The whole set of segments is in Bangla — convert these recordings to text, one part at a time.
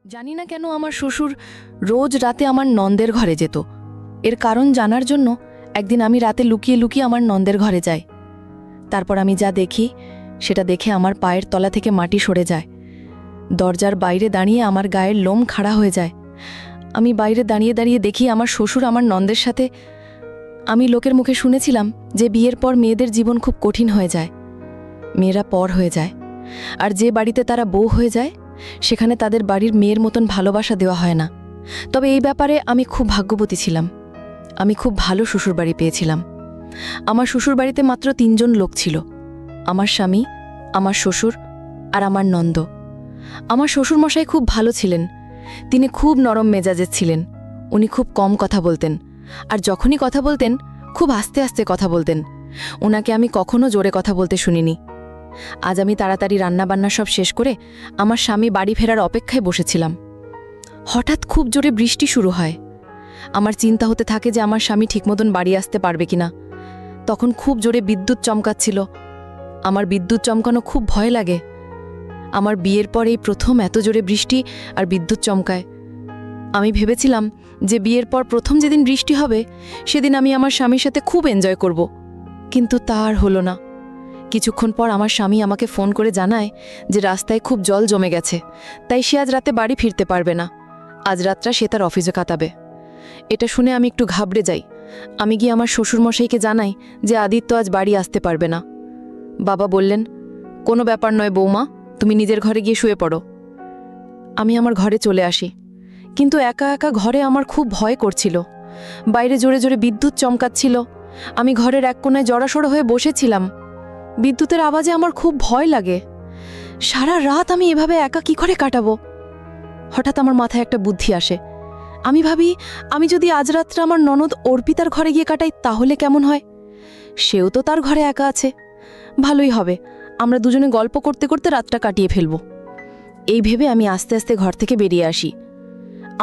জানি না কেন আমার শ্বশুর রোজ রাতে আমার নন্দের ঘরে যেত। এর কারণ জানার জন্য একদিন আমি রাতে লুকিয়ে লুকিয়ে আমার নন্দের ঘরে যাই। তারপর আমি যা দেখি সেটা দেখে আমার পায়ের তলা থেকে মাটি সরে যায়। দরজার বাইরে দাঁড়িয়ে আমার গায়ের লোম খাড়া হয়ে যায়। আমি বাইরে দাঁড়িয়ে দাঁড়িয়ে দেখি আমার শ্বশুর আমার নন্দের সাথে। আমি লোকের মুখে শুনেছিলাম যে বিয়ের পর মেয়েদের জীবন খুব কঠিন হয়ে যায়, মেয়েরা পর হয়ে যায়, আর যে বাড়িতে তারা বউ হয়ে যায় সেখানে তাদের বাড়ির মেয়ের মতন ভালোবাসা দেওয়া হয় না। তবে এই ব্যাপারে আমি খুব ভাগ্যবতী ছিলাম। আমি খুব ভালো শ্বশুরবাড়ি পেয়েছিলাম। আমার শ্বশুরবাড়িতে মাত্র ৩ জন লোক ছিল, আমার স্বামী, আমার শ্বশুর আর আমার নন্দ। আমার শ্বশুরমশাই খুব ভালো ছিলেন। তিনি খুব নরম মেজাজের ছিলেন। উনি খুব কম কথা বলতেন, আর যখনই কথা বলতেন খুব আস্তে আস্তে কথা বলতেন। ওনাকে আমি কখনো জোরে কথা বলতে শুনিনি। আজ আমি তাড়াতাড়ি রান্নাবান্না সব শেষ করে আমার স্বামী বাড়ি ফেরার অপেক্ষায় বসেছিলাম। হঠাৎ খুব জোরে বৃষ্টি শুরু হয়। আমার চিন্তা হতে থাকে যে আমার স্বামী ঠিক মতন বাড়ি আসতে পারবে কিনা। তখন খুব জোরে বিদ্যুৎ চমকাচ্ছিল। আমার বিদ্যুৎ চমকানো খুব ভয় লাগে। আমার বিয়ের পর এই প্রথম এত জোরে বৃষ্টি আর বিদ্যুৎ চমকায়। আমি ভেবেছিলাম যে বিয়ের পর প্রথম যেদিন বৃষ্টি হবে সেদিন আমি আমার স্বামীর সাথে খুব এনজয় করব, কিন্তু তা আর হলো না। কিছুক্ষণ পর আমার স্বামী আমাকে ফোন করে জানায় যে রাস্তায় খুব জল জমে গেছে, তাই সে আজ রাতে বাড়ি ফিরতে পারবে না। আজ রাতটা সে তার অফিসে কাটাবে। এটা শুনে আমি একটু ঘাবড়ে যাই। আমি গিয়ে আমার শ্বশুরমশাইকে জানাই যে আদিত্য আজ বাড়ি আসতে পারবে না। বাবা বললেন, কোনো ব্যাপার নয় বৌমা, তুমি নিজের ঘরে গিয়ে শুয়ে পড়ো। আমি আমার ঘরে চলে আসি, কিন্তু একা একা ঘরে আমার খুব ভয় করছিল। বাইরে জোরে জোরে বিদ্যুৎ চমকাচ্ছিল। আমি ঘরের এক কোণায় জড়াসড়ো হয়ে বসেছিলাম। বিদ্যুতের আওয়াজে আমার খুব ভয় লাগে। সারা রাত আমি এভাবে একা কি করে কাটাবো? হঠাৎ আমার মাথায় একটা বুদ্ধি আসে। আমি ভাবি, আমি যদি আজ রাতটা আমার ননদ অর্পিতার ঘরে গিয়ে কাটাই তাহলে কেমন হয়? সেও তো তার ঘরে একা আছে, ভালোই হবে। আমরা দুজনে গল্প করতে করতে রাতটা কাটিয়ে ফেলব। এই ভেবে আমি আস্তে আস্তে ঘর থেকে বেরিয়ে আসি।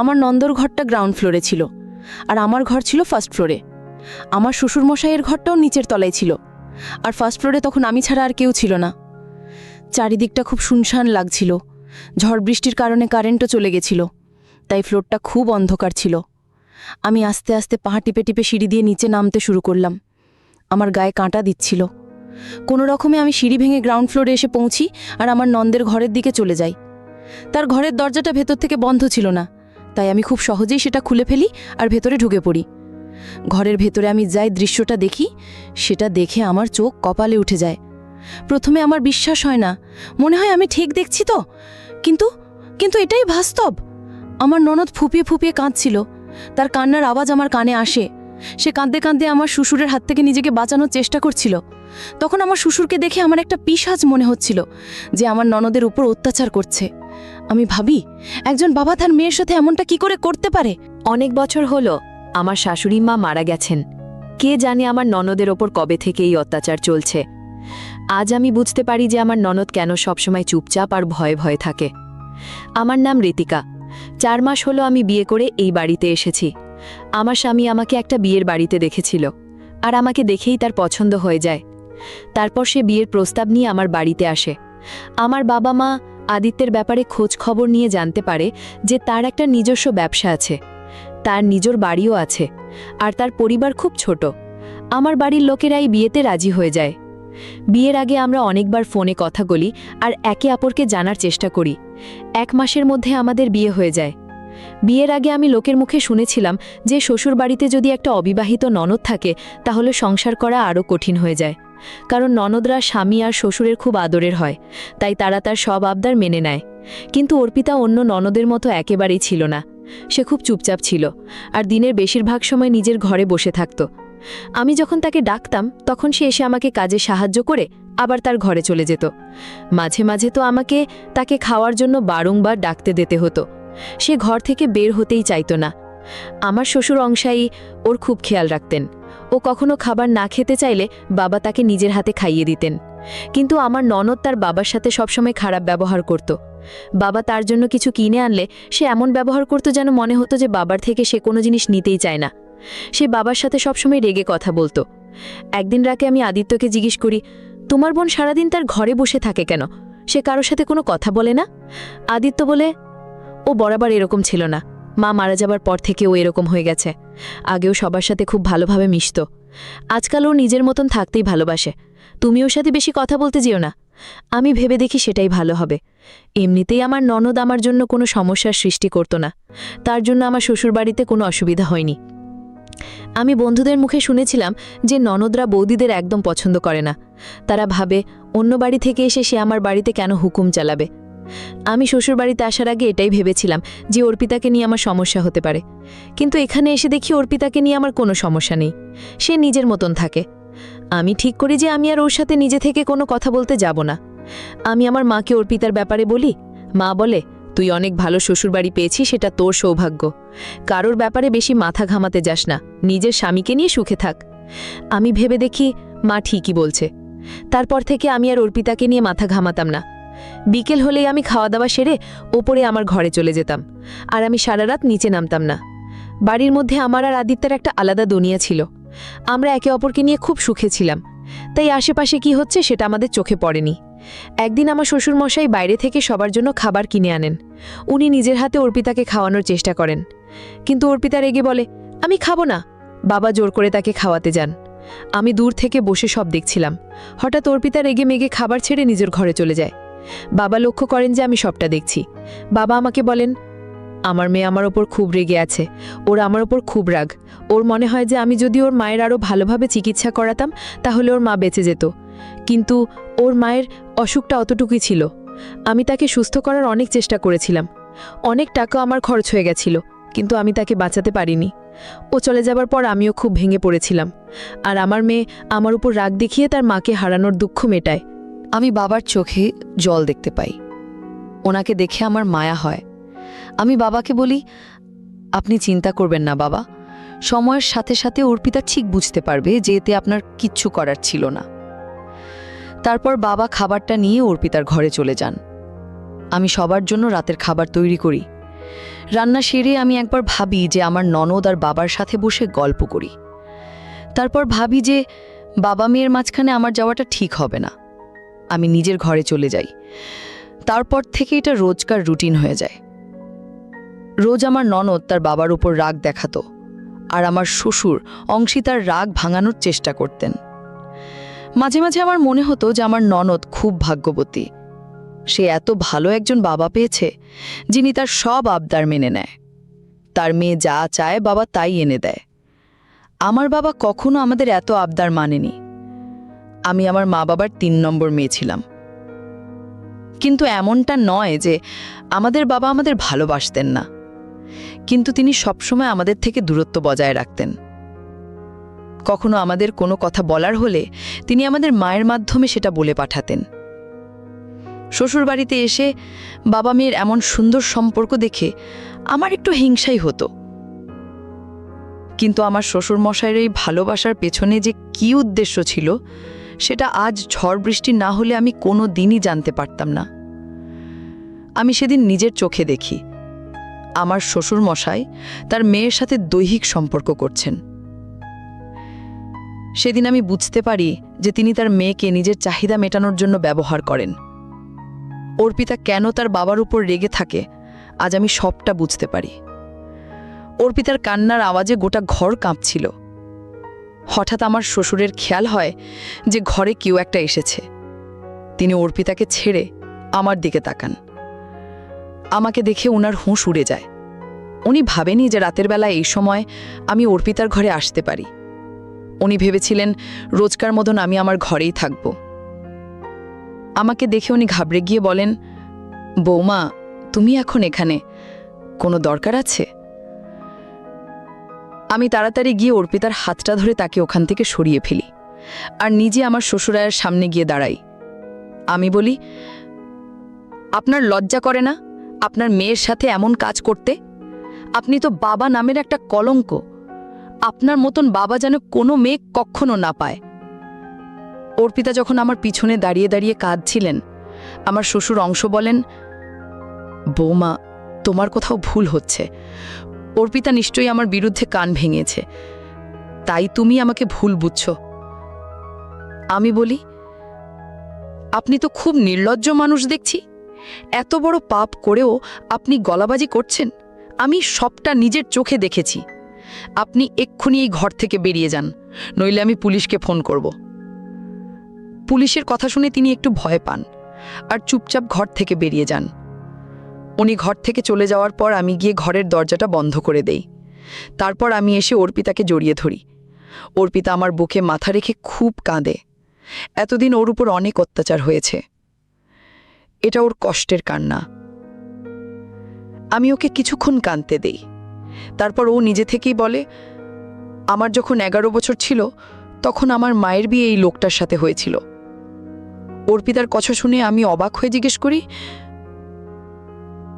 আমার নন্দর ঘরটা গ্রাউন্ড ফ্লোরে ছিল, আর আমার ঘর ছিল ফার্স্ট ফ্লোরে। আমার শ্বশুরমশাইয়ের ঘরটাও নিচের তলায় ছিল, আর ফার্স্ট ফ্লোরে তখন আমি ছাড়া আর কেউ ছিল না। চারিদিকটা খুব শুনশান লাগছিল। ঝড় বৃষ্টির কারণে কারেন্টও চলে গেছিল, তাই ফ্লোরটা খুব অন্ধকার ছিল। আমি আস্তে আস্তে পা টিপে টিপে সিঁড়ি দিয়ে নিচে নামতে শুরু করলাম। আমার গায়ে কাঁটা দিচ্ছিল। কোনো রকমে আমি সিঁড়ি ভেঙে গ্রাউন্ড ফ্লোরে এসে পৌঁছি আর আমার নন্দের ঘরের দিকে চলে যাই। তার ঘরের দরজাটা ভেতর থেকে বন্ধ ছিল না, তাই আমি খুব সহজেই সেটা খুলে ফেলি আর ভেতরে ঢুকে পড়ি। ঘরের ভেতরে আমি যাই দৃশ্যটা দেখি, সেটা দেখে আমার চোখ কপালে উঠে যায়। প্রথমে আমার বিশ্বাস হয় না, মনে হয় আমি ঠিক দেখছি তো, কিন্তু কিন্তু এটাই বাস্তব। আমার ননদ ফুপিয়ে ফুপিয়ে কাঁদছিল। তার কান্নার আওয়াজ আমার কানে আসে। সে কাঁদতে কাঁদতে আমার শ্বশুরের হাত থেকে নিজেকে বাঁচানোর চেষ্টা করছিল। তখন আমার শ্বশুরকে দেখে আমার একটা পিশাচ মনে হচ্ছিল যে আমার ননদের উপর অত্যাচার করছে। আমি ভাবি, একজন বাবা তার মেয়ের সাথে এমনটা কি করে করতে পারে? অনেক বছর হলো আমার শাশুড়ি মা মারা গেছেন। কে জানে আমার ননদের ওপর কবে থেকে এই অত্যাচার চলছে। আজ আমি বুঝতে পারি যে আমার ননদ কেন সবসময় চুপচাপ আর ভয়ে ভয়ে থাকে। আমার নাম ঋতিকা। 4 মাস হলো আমি বিয়ে করে এই বাড়িতে এসেছি। আমার স্বামী আমাকে একটা বিয়ের বাড়িতে দেখেছিল, আর আমাকে দেখেই তার পছন্দ হয়ে যায়। তারপর সে বিয়ের প্রস্তাব নিয়ে আমার বাড়িতে আসে। আমার বাবা মা আদিত্যের ব্যাপারে খোঁজ খবর নিয়ে জানতে পারে যে তার একটা নিজস্ব ব্যবসা আছে, তার নিজের বাড়িও আছে, আর তার পরিবার খুব ছোট। আমার বাড়ির লোকেরা এই বিয়েতে রাজি হয়ে যায়। বিয়ের আগে আমরা অনেকবার ফোনে কথা বলি আর একে অপরকে জানার চেষ্টা করি। 1 মাসের মধ্যে আমাদের বিয়ে হয়ে যায়। বিয়ের আগে আমি লোকের মুখে শুনেছিলাম যে শ্বশুর বাড়িতে যদি একটা অবিবাহিত ননদ থাকে তাহলে সংসার করা আরও কঠিন হয়ে যায়, কারণ ননদরা স্বামী আর শ্বশুরের খুব আদরের হয়, তাই তারা তার সব আবদার মেনে নেয়। কিন্তু অর্পিতা অন্য ননদের মতো একেবারেই ছিল না। সে খুব চুপচাপ ছিল, আর দিনের বেশিরভাগ সময় নিজের ঘরে বসে থাকত। আমি যখন তাকে ডাকতাম তখন সে এসে আমাকে কাজে সাহায্য করে আবার তার ঘরে চলে যেত। মাঝে মাঝে তো আমাকে তাকে খাওয়ার জন্য বারংবার ডাকতে দিতে হতো। সে ঘর থেকে বের হতেই চাইতো না। আমার শ্বশুর অংশাই ওর খুব খেয়াল রাখতেন। ও কখনো খাবার না খেতে চাইলে বাবা তাকে নিজের হাতে খাইয়ে দিতেন। কিন্তু আমার ননদ তার বাবার সাথে সবসময় খারাপ ব্যবহার করত। বাবা তার জন্য কিছু কিনে আনলে সে এমন ব্যবহার করত যেন মনে হতো যে বাবার থেকে সে কোনো জিনিস নিতেই চায় না। সে বাবার সাথে সবসময় রেগে কথা বলতো। একদিন রাতে আমি আদিত্যকে জিজ্ঞেস করি, তোমার বোন সারাদিন তার ঘরে বসে থাকে কেন? সে কারোর সাথে কোনো কথা বলে না? আদিত্য বলে, ও বরাবর এরকম ছিল না। মা মারা যাবার পর থেকে ও এরকম হয়ে গেছে। আগেও সবার সাথে খুব ভালোভাবে মিশত, আজকাল ও নিজের মতন থাকতেই ভালোবাসে। তুমি ওর সাথে বেশি কথা বলতে যেও না। আমি ভেবে দেখি সেটাই ভালো হবে। এমনিতেই আমার ননদ আমার জন্য কোনো সমস্যার সৃষ্টি করত না, তার জন্য আমার শ্বশুরবাড়িতে কোনো অসুবিধা হয়নি। আমি বন্ধুদের মুখে শুনেছিলাম যে ননদরা বৌদিদের একদম পছন্দ করে না। তারা ভাবে অন্য বাড়ি থেকে এসে সে আমার বাড়িতে কেন হুকুম চালাবে। আমি শ্বশুরবাড়িতে আসার আগে এটাই ভেবেছিলাম যে অর্পিতাকে নিয়ে আমার সমস্যা হতে পারে, কিন্তু এখানে এসে দেখি অর্পিতাকে নিয়ে আমার কোনো সমস্যা নেই। সে নিজের মতন থাকে। আমি ঠিক করি যে আমি আর ওর সাথে নিজে থেকে কোনো কথা বলতে যাব না। আমি আমার মাকে অর্পিতার ব্যাপারে বলি। মা বলে, তুই অনেক ভালো শ্বশুরবাড়ি পেয়েছিস, সেটা তোর সৌভাগ্য। কারোর ব্যাপারে বেশি মাথা ঘামাতে যাস না, নিজের স্বামীকে নিয়ে সুখে থাক। আমি ভেবে দেখি মা ঠিকই বলছে। তারপর থেকে আমি আর অর্পিতাকে নিয়ে মাথা ঘামাতাম না। বিকেল হলেই আমি খাওয়া দাওয়া সেরে ওপরে আমার ঘরে চলে যেতাম, আর আমি সারা রাত নিচে নামতাম না। বাড়ির মধ্যে আমার আর আদিত্যের একটা আলাদা দুনিয়া ছিল। আমরা একে অপরকে নিয়ে খুব সুখে ছিলাম, তাই আশেপাশে কি হচ্ছে সেটা আমাদের চোখে পড়েনি। একদিন আমার শ্বশুরমশাই বাইরে থেকে সবার জন্য খাবার কিনে আনেন। উনি নিজের হাতে অর্পিতাকে খাওয়ানোর চেষ্টা করেন, কিন্তু অর্পিতা রেগে বলে, আমি খাবো না। বাবা জোর করে তাকে খাওয়াতে যান। আমি দূর থেকে বসে সব দেখছিলাম। হঠাৎ অর্পিতা রেগে মেগে খাবার ছেড়ে নিজের ঘরে চলে যায়। বাবা লক্ষ্য করেন যে আমি সবটা দেখছি। বাবা আমাকে বলেন, আমার মেয়ে আমার ওপর খুব রেগে আছে, ওর আমার ওপর খুব রাগ। ওর মনে হয় যে আমি যদি ওর মায়ের আরও ভালোভাবে চিকিৎসা করাতাম তাহলে ওর মা বেঁচে যেত, কিন্তু ওর মায়ের অসুখটা অতটুকুই ছিল। আমি তাকে সুস্থ করার অনেক চেষ্টা করেছিলাম, অনেক টাকা আমার খরচ হয়ে গেছিল, কিন্তু আমি তাকে বাঁচাতে পারিনি। ও চলে যাবার পর আমিও খুব ভেঙে পড়েছিলাম, আর আমার মেয়ে আমার উপর রাগ দেখিয়ে তার মাকে হারানোর দুঃখ মেটায়। আমি বাবার চোখে জল দেখতে পাই। ওনাকে দেখে আমার মায়া হয়। আমি বাবাকে বলি, আপনি চিন্তা করবেন না বাবা, সময়ের সাথে সাথে অর্পিতা ঠিক বুঝতে পারবে যে এতে আপনার কিচ্ছু করার ছিল না। তারপর বাবা খাবারটা নিয়ে অর্পিতার ঘরে চলে যান। আমি সবার জন্য রাতের খাবার তৈরি করি। রান্না সেরে আমি একবার ভাবি যে আমার ননদ আর বাবার সাথে বসে গল্প করি। তারপর ভাবি যে বাবা মেয়ের মাঝখানে আমার যাওয়াটা ঠিক হবে না। আমি নিজের ঘরে চলে যাই। তারপর থেকে এটা রোজকার রুটিন হয়ে যায়। রোজ আমার ননদ তার বাবার উপর রাগ দেখাতো, আর আমার শ্বশুর অংশিতার রাগ ভাঙানোর চেষ্টা করতেন। মাঝে মাঝে আমার মনে হতো যে আমার ননদ খুব ভাগ্যবতী। সে এত ভালো একজন বাবা পেয়েছে যিনি তার সব আবদার মেনে নেয়। তার মেয়ে যা চায় বাবা তাই এনে দেয়। আমার বাবা কখনো আমাদের এত আবদার মানেনি। আমি আমার মা বাবার ৩ নম্বর মেয়ে ছিলাম। কিন্তু এমনটা নয় যে আমাদের বাবা আমাদের ভালোবাসতেন না, কিন্তু তিনি সবসময় আমাদের থেকে দূরত্ব বজায় রাখতেন। কখনো আমাদের কোনো কথা বলার হলে তিনি আমাদের মায়ের মাধ্যমে সেটা বলে পাঠাতেন। শ্বশুরবাড়িতে এসে বাবা মেয়ের এমন সুন্দর সম্পর্ক দেখে আমার একটু হিংসাই হতো, কিন্তু আমার শ্বশুরমশাইয়ের এই ভালোবাসার পেছনে যে কী উদ্দেশ্য ছিল সেটা আজ ঝড় বৃষ্টি না হলে আমি কোনো দিনই জানতে পারতাম না। আমি সেদিন নিজের চোখে দেখি আমার শ্বশুরমশাই তার মেয়ের সাথে দৈহিক সম্পর্ক করছেন। সেদিন আমি বুঝতে পারি যে তিনি তার মেয়েকে নিজের চাহিদা মেটানোর জন্য ব্যবহার করেন। অর্পিতা কেন তার বাবার উপর রেগে থাকে আজ আমি সবটা বুঝতে পারি। অর্পিতার কান্নার আওয়াজে গোটা ঘর কাঁপছিল। হঠাৎ আমার শ্বশুরের খেয়াল হয় যে ঘরে কেউ একটা এসেছে। তিনি অর্পিতাকে ছেড়ে আমার দিকে তাকান। আমাকে দেখে ওনার হুঁশ উড়ে যায়। উনি ভাবেনি যে রাতের বেলা এই সময় আমি অর্পিতার ঘরে আসতে পারি। উনি ভেবেছিলেন রোজকার মতন আমি আমার ঘরেই থাকব। আমাকে দেখে উনি ঘাবড়ে গিয়ে বলেন, বৌমা তুমি এখন এখানে, কোনো দরকার আছে? আমি তাড়াতাড়ি গিয়ে অর্পিতার হাতটা ধরে তাকে ওখান থেকে সরিয়ে ফেলি, আর নিজে আমার শ্বশুরায়ের সামনে গিয়ে দাঁড়াই। আমি বলি, আপনার লজ্জা করে না আপনার মেয়ের সাথে এমন কাজ করতে? আপনি তো বাবা নামের একটা কলঙ্ক। আপনার মতন বাবা যেন কোনো মেয়ে কখনো না পায়। অর্পিতা যখন আমার পিছনে দাঁড়িয়ে দাঁড়িয়ে কাঁদছিলেন, আমার শ্বশুর অংশ বলেন, বৌমা তোমার কোথাও ভুল হচ্ছে। অর্পিতা নিশ্চয়ই আমার বিরুদ্ধে কান ভেঙেছে, তাই তুমি আমাকে ভুল বুঝছ। আমি বলি, আপনি তো খুব নির্লজ্জ মানুষ দেখছি। এত বড় পাপ করেও আপনি গলাবাজি করছেন? আমি সবটা নিজের চোখে দেখেছি। আপনি এক্ষুনি এই ঘর থেকে বেরিয়ে যান, নইলে আমি পুলিশকে ফোন করব। পুলিশের কথা শুনে তিনি একটু ভয় পান আর চুপচাপ ঘর থেকে বেরিয়ে যান। উনি ঘর থেকে চলে যাওয়ার পর আমি গিয়ে ঘরের দরজাটা বন্ধ করে দেই। তারপর আমি এসে অর্পিতাকে জড়িয়ে ধরি। অর্পিতা আমার বুকে মাথা রেখে খুব কাঁদে। এতদিন ওর উপর অনেক অত্যাচার হয়েছে, এটা ওর কষ্টের কান্না। আমি ওকে কিছুক্ষণ কাঁদতে দেই। তারপর ও নিজে থেকেই বলে, আমার যখন 11 বছর ছিল তখন আমার মায়ের বিয়ে এই লোকটার সাথে হয়েছিল। অর্পিতার কথা শুনে আমি অবাক হয়ে জিজ্ঞেস করি,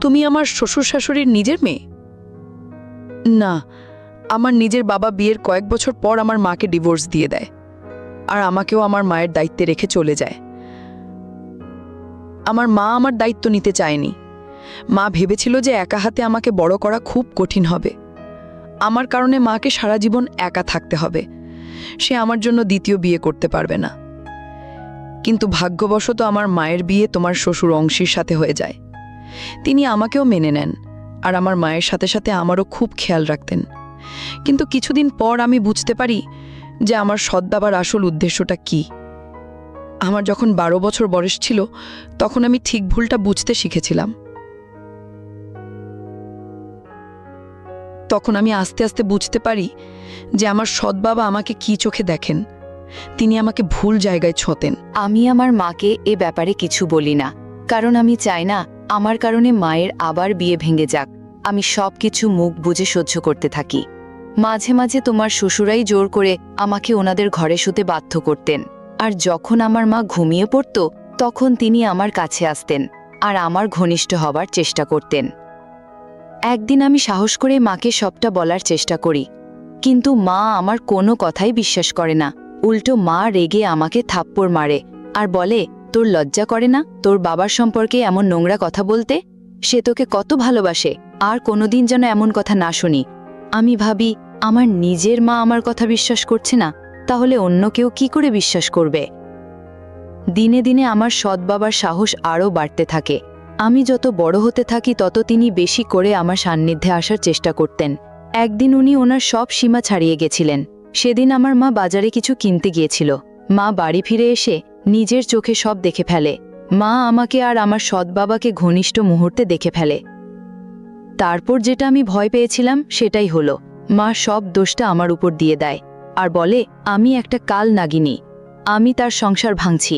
তুমি আমার শ্বশুর শাশুড়ির নিজের মেয়ে? না, আমার নিজের বাবা বিয়ের কয়েক বছর পর আমার মাকে ডিভোর্স দিয়ে দেয় আর আমাকেও আমার মায়ের দায়িত্বে রেখে চলে যায়। আমার মা আমার দায়িত্ব নিতে চায়নি। মা ভেবেছিল যে একা হাতে আমাকে বড় করা খুব কঠিন হবে। আমার কারণে মাকে সারা জীবন একা থাকতে হবে। সে আমার জন্য দ্বিতীয় বিয়ে করতে পারবে না। কিন্তু ভাগ্যবশত আমার মায়ের বিয়ে তোমার শ্বশুর অংশীর সাথে হয়ে যায়। তিনি আমাকেও মেনে নেন আর আমার মায়ের সাথে সাথে আমারও খুব খেয়াল রাখতেন। কিন্তু কিছুদিন পর আমি বুঝতে পারি যে আমার সৎবাবার আসল উদ্দেশ্যটা কি। আমার যখন 12 বছর বয়স ছিল তখন আমি ঠিক ভুলটা বুঝতে শিখেছিলাম। তখন আমি আস্তে আস্তে বুঝতে পারি যে আমার সৎবাবা আমাকে কি চোখে দেখেন। তিনি আমাকে ভুল জায়গায় ছোঁতেন। আমি আমার মাকে এ ব্যাপারে কিছু বলি না, কারণ আমি চাই না আমার কারণে মায়ের আবার বিয়ে ভেঙে যাক। আমি সব কিছু মুখ বুজে সহ্য করতে থাকি। মাঝে মাঝে তোমার শ্বশুরাই জোর করে আমাকে ওনাদের ঘরে শুতে বাধ্য করতেন, আর যখন আমার মা ঘুমিয়ে পড়ত তখন তিনি আমার কাছে আসতেন আর আমার ঘনিষ্ঠ হবার চেষ্টা করতেন। একদিন আমি সাহস করে মাকে সবটা বলার চেষ্টা করি, কিন্তু মা আমার কোনো কথাই বিশ্বাস করে না। উল্টো মা রেগে আমাকে থাপ্পড় মারে আর বলে, তোর লজ্জা করে না তোর বাবার সম্পর্কে এমন নোংরা কথা বলতে? সে তোকে কত ভালোবাসে, আর কোনোদিন যেন এমন কথা না শুনি। আমি ভাবি, আমার নিজের মা আমার কথা বিশ্বাস করছে না, তাহলে অন্য কেউ কি করে বিশ্বাস করবে? দিনে দিনে আমার সৎ বাবার সাহস আরও বাড়তে থাকে। আমি যত বড় হতে থাকি তত তিনি বেশি করে আমার সান্নিধ্যে আসার চেষ্টা করতেন। একদিন উনি ওনার সব সীমা ছাড়িয়ে গেছিলেন। সেদিন আমার মা বাজারে কিছু কিনতে গিয়েছিল। মা বাড়ি ফিরে এসে নিজের চোখে সব দেখে ফেলে। মা আমাকে আর আমার সৎ বাবাকে ঘনিষ্ঠ মুহূর্তে দেখে ফেলে। তারপর যেটা আমি ভয় পেয়েছিলাম সেটাই হলো। মা সব দোষটা আমার উপর দিয়ে দেয় আর বলে আমি একটা কাল নাগিনী, আমি তার সংসার ভাঙছি।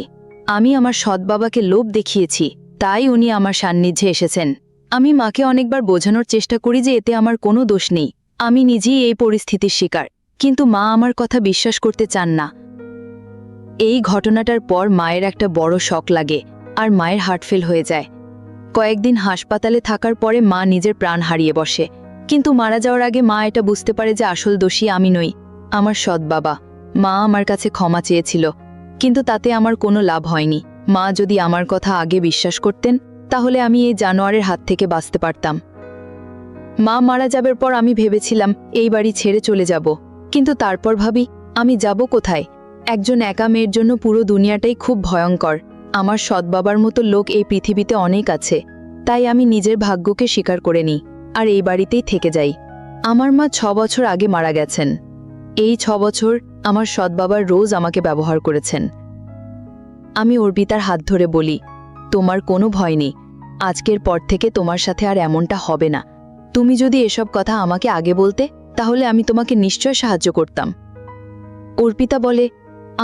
আমি আমার সৎ বাবাকে লোভ দেখিয়েছি, তাই উনি আমার সান্নিধ্যে এসেছেন। আমি মাকে অনেকবার বোঝানোর চেষ্টা করি যে এতে আমার কোনো দোষ নেই, আমি নিজেই এই পরিস্থিতির শিকার, কিন্তু মা আমার কথা বিশ্বাস করতে চান না। এই ঘটনাটার পর মায়ের একটা বড় শক লাগে আর মায়ের হার্ট ফেল হয়ে যায়। কয়েকদিন হাসপাতালে থাকার পরে মা নিজের প্রাণ হারিয়ে বসে। কিন্তু মারা যাওয়ার আগে মা এটা বুঝতে পারে যে আসল দোষী আমি নই, আমার সৎ বাবা। মা আমার কাছে ক্ষমা চেয়েছিল, কিন্তু তাতে আমার কোনো লাভ হয়নি। মা যদি আমার কথা আগে বিশ্বাস করতেন তাহলে আমি এই জানোয়ারের হাত থেকে বাঁচতে পারতাম। মা মারা যাবার পর আমি ভেবেছিলাম এই বাড়ি ছেড়ে চলে যাব, কিন্তু তারপর ভাবি আমি যাব কোথায়? একজন একা মেয়ের জন্য পুরো দুনিয়াটাই খুব ভয়ঙ্কর। আমার সৎ বাবার মতো লোক এই পৃথিবীতে অনেক আছে, তাই আমি নিজের ভাগ্যকে স্বীকার করে নিই আর এই বাড়িতেই থেকে যাই। আমার মা 6 বছর আগে মারা গেছেন। এই 6 বছর আমার সৎ বাবার রোজ আমাকে ব্যবহার করেছেন। আমি অর্পিতার হাত ধরে বলি, তোমার কোনো ভয় নেই, আজকের পর থেকে তোমার সাথে আর এমনটা হবে না। তুমি যদি এসব কথা আমাকে আগে বলতে তাহলে আমি তোমাকে নিশ্চয় সাহায্য করতাম। অর্পিতা বলে,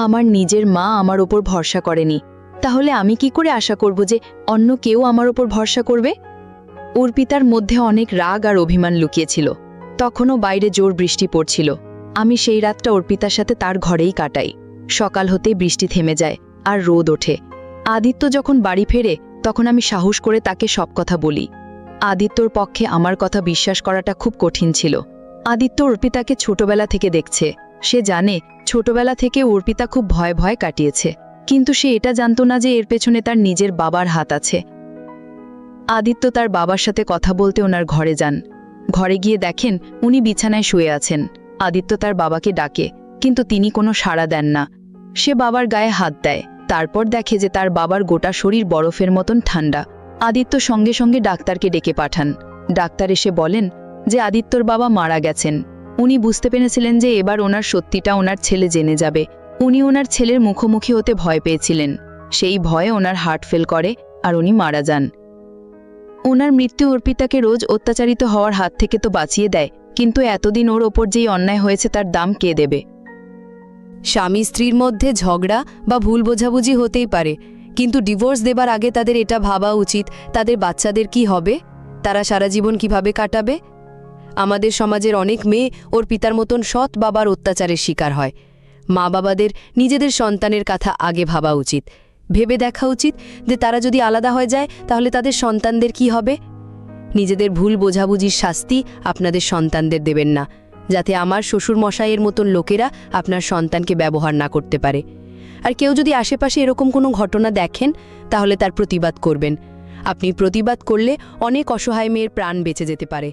আমার নিজের মা আমার ওপর ভরসা করেনি, তাহলে আমি কি করে আশা করব যে অন্য কেউ আমার ওপর ভরসা করবে? অর্পিতার মধ্যে অনেক রাগ আর অভিমান লুকিয়েছিল। তখনও বাইরে জোর বৃষ্টি পড়ছিল। আমি সেই রাতটা অর্পিতার সাথে তার ঘরেই কাটাই। সকাল হতেই বৃষ্টি থেমে যায় আর রোদ ওঠে। আদিত্য যখন বাড়ি ফেরে তখন আমি সাহস করে তাকে সব কথা বলি। আদিত্যর পক্ষে আমার কথা বিশ্বাস করাটা খুব কঠিন ছিল। আদিত্য অর্পিতাকে ছোটবেলা থেকে দেখছে। সে জানে ছোটবেলা থেকে অর্পিতা খুব ভয় ভয় কাটিয়েছে, কিন্তু সে এটা জানত না যে এর পেছনে তার নিজের বাবার হাত আছে। আদিত্য তার বাবার সাথে কথা বলতে ওনার ঘরে যান। ঘরে গিয়ে দেখেন উনি বিছানায় শুয়ে আছেন। আদিত্য তার বাবাকে ডাকে, কিন্তু তিনি কোনো সাড়া দেন না। সে বাবার গায়ে হাত দেয়, তারপর দেখে যে তার বাবার গোটা শরীর বরফের মতন ঠান্ডা। আদিত্য সঙ্গে সঙ্গে ডাক্তারকে ডেকে পাঠান। ডাক্তার এসে বলেন যে আদিত্যর বাবা মারা গেছেন। উনি বুঝতে পেরেছিলেন যে এবার ওনার সত্যিটা ওনার ছেলে জেনে যাবে। উনি ওনার ছেলের মুখোমুখি হতে ভয় পেয়েছিলেন। সেই ভয়ে ওনার হার্ট ফেল করে আর উনি মারা যান। ওনার মৃত্যু অর্পিতাকে রোজ অত্যাচারিত হওয়ার হাত থেকে তো বাঁচিয়ে দেয়, কিন্তু এতদিন ওর ওপর যেই অন্যায় হয়েছে তার দাম কে দেবে? স্বামী স্ত্রীর মধ্যে ঝগড়া বা ভুল বোঝাবুঝি হতেই পারে, কিন্তু ডিভোর্স দেবার আগে তাদের এটা ভাবা উচিত তাদের বাচ্চাদের কি হবে, তারা সারা জীবন কিভাবে কাটাবে। আমাদের সমাজের অনেক মেয়ে ওর পিতার মতন সৎ বাবার অত্যাচারের শিকার হয়। মা বাবাদের নিজেদের সন্তানের কথা আগে ভাবা উচিত, ভেবে দেখা উচিত যে তারা যদি আলাদা হয়ে যায় তাহলে তাদের সন্তানদের কি হবে। নিজেদের ভুল বোঝাবুঝির শাস্তি আপনাদের সন্তানদের দেবেন না, যাতে আমার শ্বশুর মশাইয়ের মতন লোকেরা আপনার সন্তানকে ব্যবহার না করতে পারে। আর কেউ যদি আশেপাশে এরকম কোনো ঘটনা দেখেন তাহলে তার প্রতিবাদ করবেন। আপনি প্রতিবাদ করলে অনেক অসহায় মেয়ের প্রাণ বেঁচে যেতে পারে।